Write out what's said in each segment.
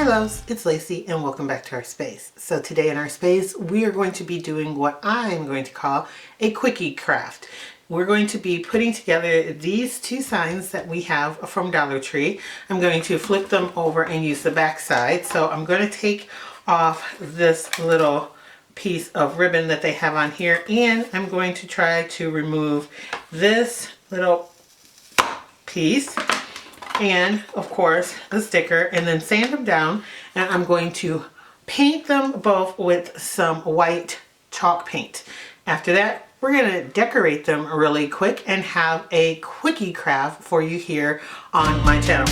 Hi loves, it's Lacey and welcome back to our space. So today in our space we are going to be doing what I'm going to call a quickie craft. We're going to be putting together these two signs that we have from Dollar Tree. I'm going to flip them over and use the back side. So I'm going to take off this little piece of ribbon that they have on here, and I'm going to try to remove this little piece and of course a sticker, and then sand them down, and I'm going to paint them both with some white chalk paint. After that we're going to decorate them really quick and have a quickie craft for you here on my channel.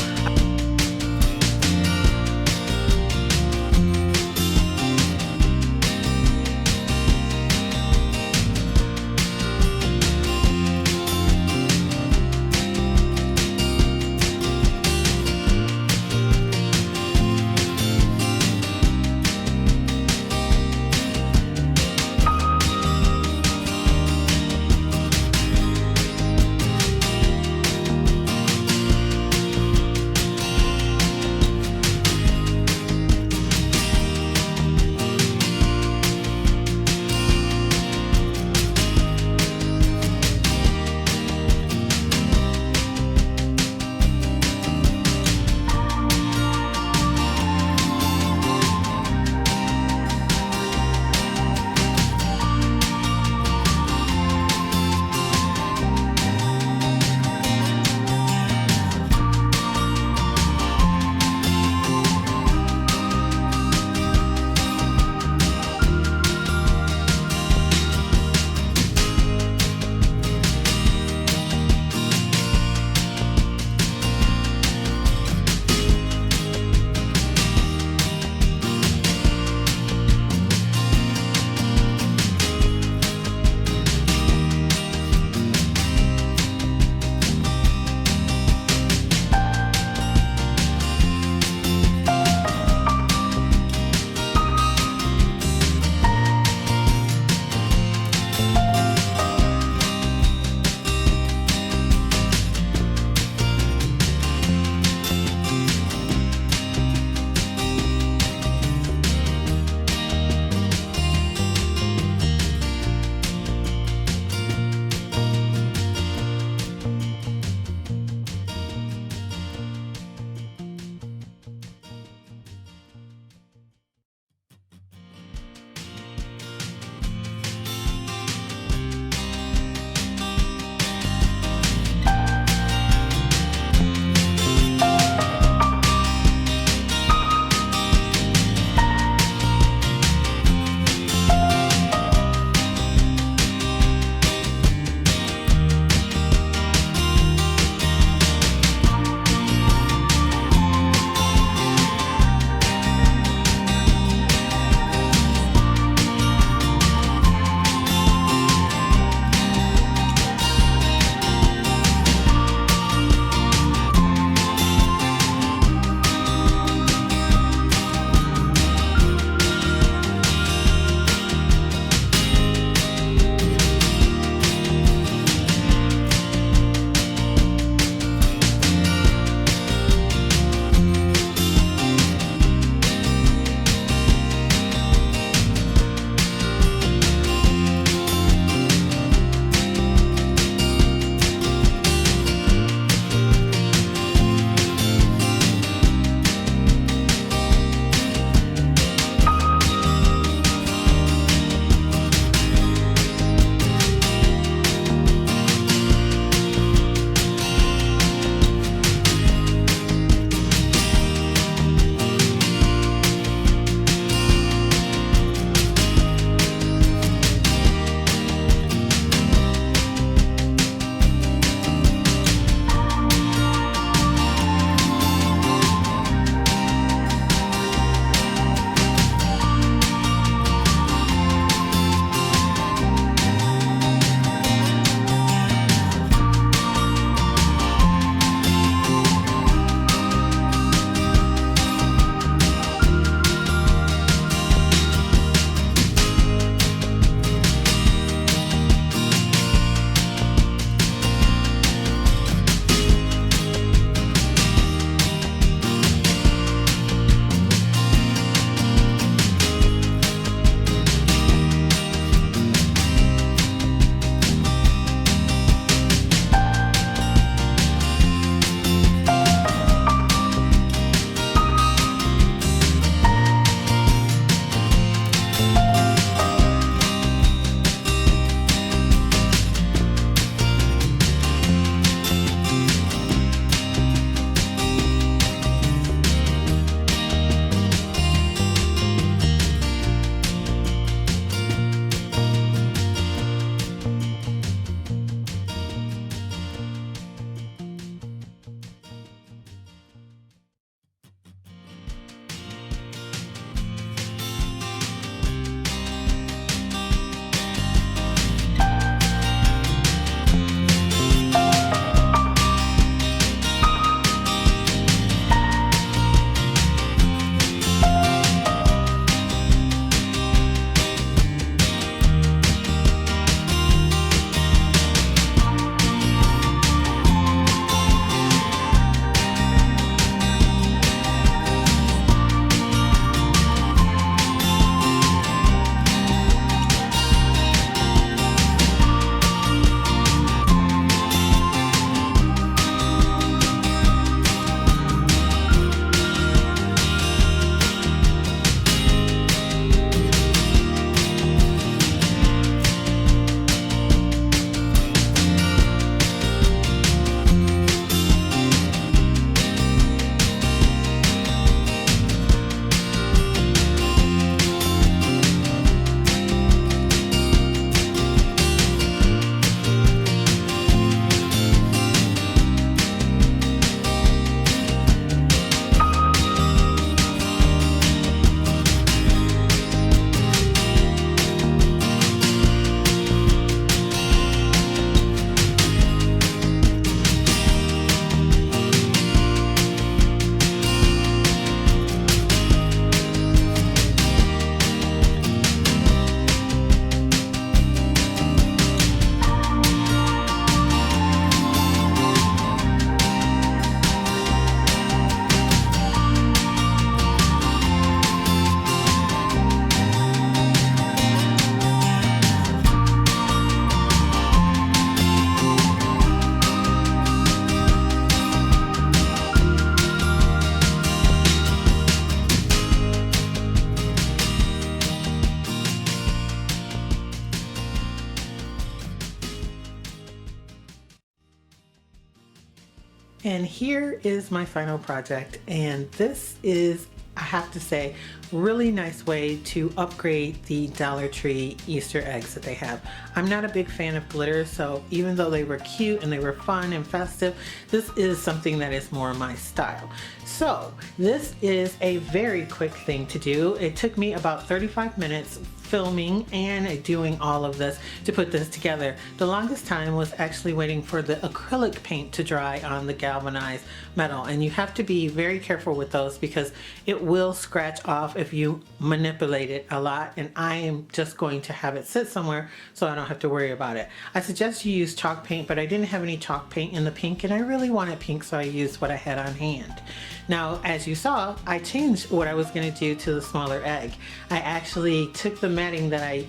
And here is my final project, and this is, I have to say, really nice way to upgrade the Dollar Tree Easter eggs that they have. I'm not a big fan of glitter, so even though they were cute and they were fun and festive, this is something that is more my style. So this is a very quick thing to do. It took me about 35 minutes filming and doing all of this to put this together. The longest time was actually waiting for the acrylic paint to dry on the galvanized metal, and you have to be very careful with those because it will scratch off if you manipulate it a lot, and I am just going to have it sit somewhere so I don't have to worry about it. I suggest you use chalk paint, but I didn't have any chalk paint in the pink, and I really wanted pink, so I used what I had on hand. Now, as you saw, I changed what I was going to do to the smaller egg. I actually took the matting that I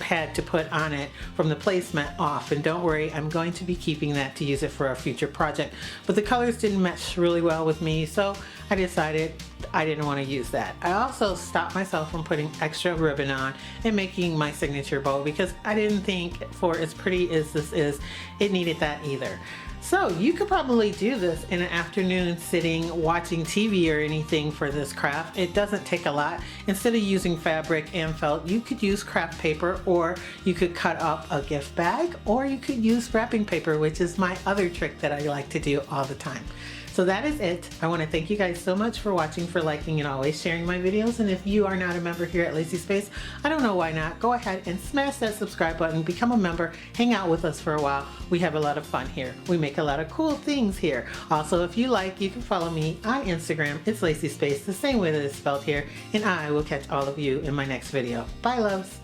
had to put on it from the placemat off, and don't worry, I'm going to be keeping that to use it for a future project. But the colors didn't match really well with me, so I decided I didn't want to use that. I also stopped myself from putting extra ribbon on and making my signature bow because I didn't think, for as pretty as this is, it needed that either. So you could probably do this in an afternoon sitting watching TV or anything for this craft. It doesn't take a lot. Instead of using fabric and felt, you could use craft paper, or you could cut up a gift bag, or you could use wrapping paper, which is my other trick that I like to do all the time. So that is it. I want to thank you guys so much for watching, for liking, and always sharing my videos. And if you are not a member here at Lacee Space, I don't know why not. Go ahead and smash that subscribe button, become a member, hang out with us for a while. We have a lot of fun here. We make a lot of cool things here. Also, if you like, you can follow me on Instagram. It's Lacee Space, the same way that it's spelled here. And I will catch all of you in my next video. Bye, loves.